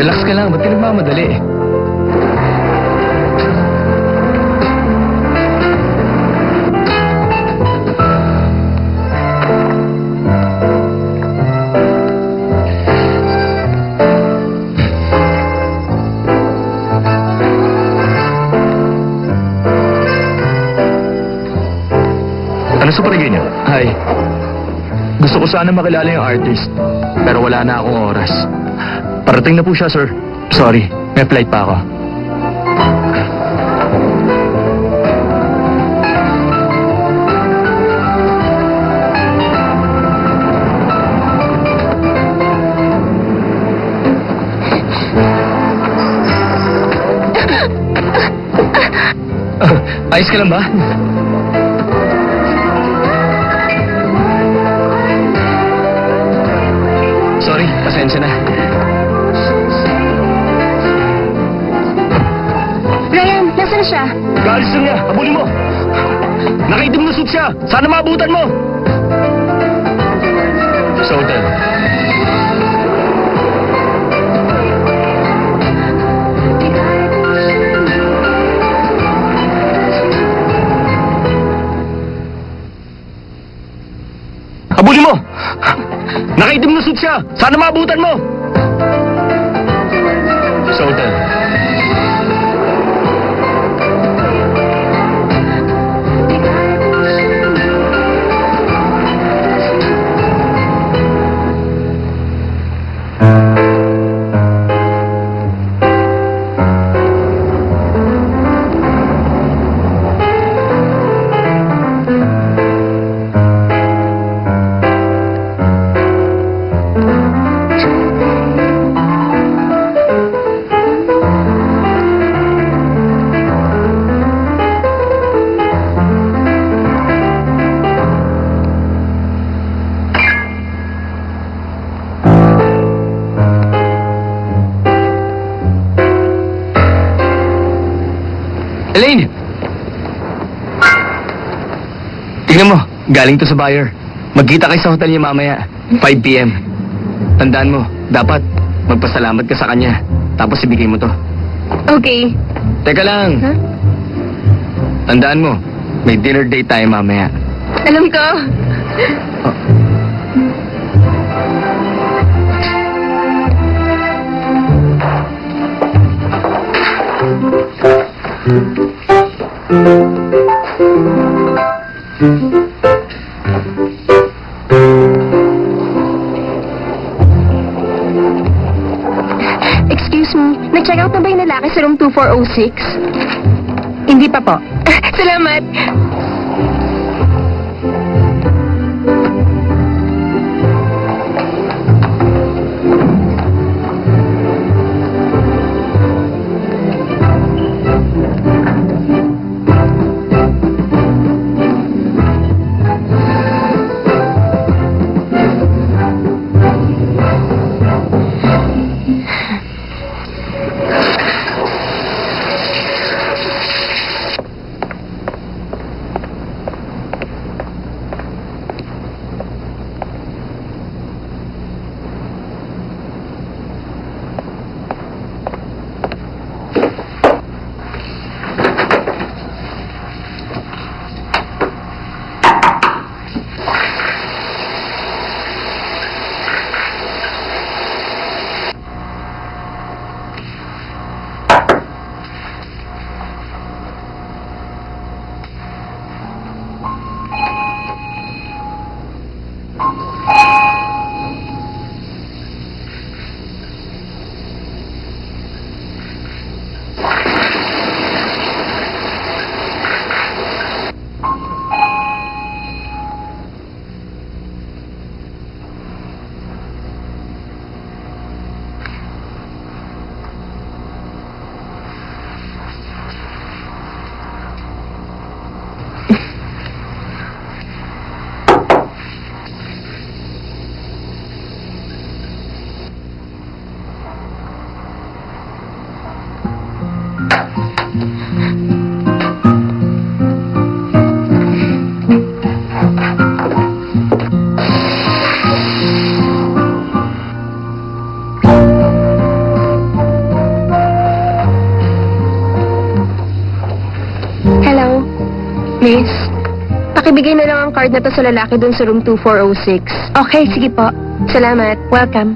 Relax ka lang, ba't ka nagmamadali? Ano sa paligid niyo? Hi. Gusto ko sana makilala yung artist, pero wala na akong oras. Parating na po siya, sir. Sorry, may flight pa ako. Ayos ka lang ba? Sorry, pasensya na. Ryan, nasaan siya? Kaalis lang niya, habulin mo! Nakaitim na suit siya! Sana maabutan mo! Sa hotel. Habulin mo! Nakaitim na suit siya! Sana maabutan mo! Sa hotel. Elaine! Tingnan mo, galing to sa buyer. Magkita kayo sa hotel niya mamaya, 5 p.m. Tandaan mo, dapat magpasalamat ka sa kanya. Tapos ibigay mo to. Okay. Teka lang, Huh? tandaan mo, may dinner date tayo mamaya. Alam ko. Excuse me, nag-check out na ba yung lalaki sa room 2406? Hindi pa po. Salamat. na lang ang card na to sa lalaki dun sa room 2406. Okay, sige po. Salamat. Welcome.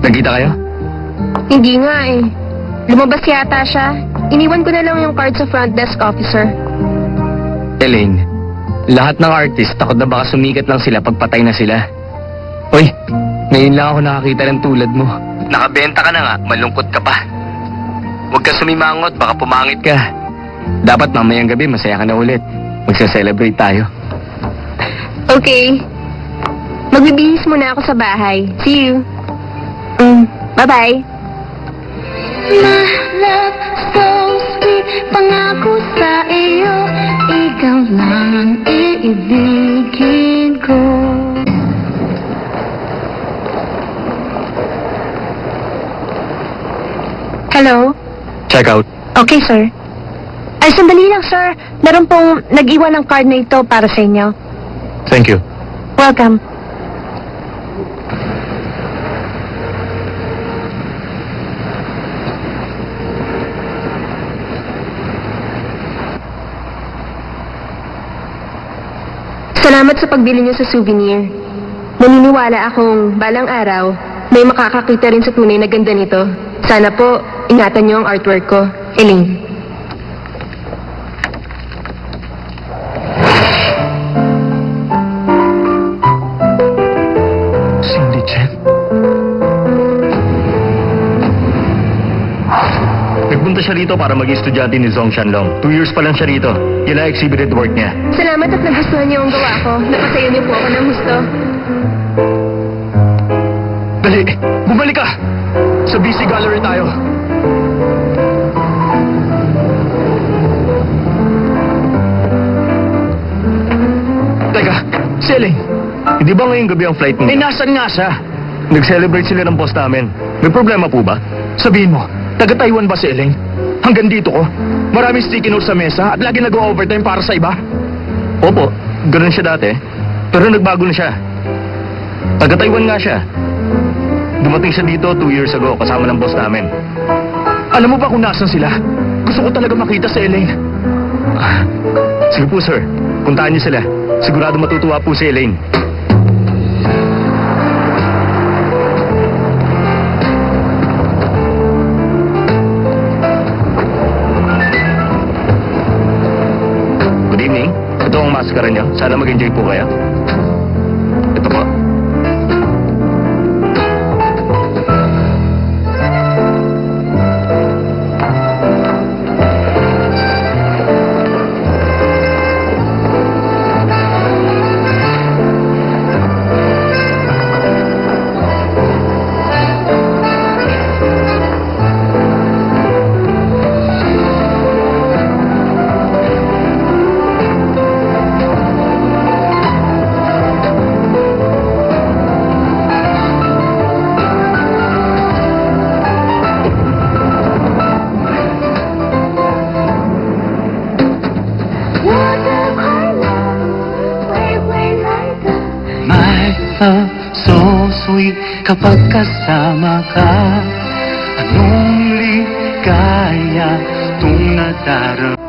Nagkita kayo? Hindi nga eh. Lumabas yata siya. Iniwan ko na lang yung card sa front desk officer. Elaine, lahat ng artist takot na baka sumikat lang sila pagpatay na sila. Uy, ngayon lang ako nakakita ng tulad mo. Nakabenta ka na nga, malungkot ka pa. Huwag ka sumimangot, baka pumangit ka. Dapat mamayang gabi masaya ka na ulit. Magsa-celebrate tayo. Okay. Magbibihis muna ako sa bahay. See you. Bye-bye. My love, so sweet, pangako sa iyo, ikaw lang ang iibigin ko. Hello? Check out. Okay, sir. Ay, sandali lang, sir. Meron pong nag-iwan ng card na ito para sa inyo. Thank you. Welcome. Salamat sa pagbili niyo sa souvenir. Naniniwala akong balang araw, may makakakita rin sa tunay na ganda nito. Sana po, ingatan niyo ang artwork ko. Elaine. Cindy Chen? Nagpunta siya rito para maging estudyante ni Zhong Shanlong. 2 years pa lang siya rito. Yan ang exhibited work niya. Salamat at nagustuhan niyo ang gawa ko. Napasaya niyo po ako ng gusto. Dali! Bumalik ka! Sa BC Gallery tayo. Teka, si Elaine. Hindi ba ngayong gabi ang flight niya? Eh, nasan nga siya? Nag-celebrate sila ng boss namin. May problema po ba? Sabihin mo, taga-Taiwan ba si Elaine? Hanggang dito ko. Maraming sticky notes sa mesa at lagi nag-overtime para sa iba. Opo, ganun siya dati. Pero nagbago na siya. Taga-Taiwan nga siya. Dumating siya dito 2 years ago kasama ng boss namin. Alam mo ba kung nasan sila? Gusto ko talaga makita si Elaine. Sige po, sir. Puntahan niyo sila. Sigurado matutuwa po si Elaine. Good evening. Ito ang maskara niyo. Sana mag-enjoy po kayo. Ito po. My love, so sweet kapag kasama ka. Anong ligaya itong nadarama?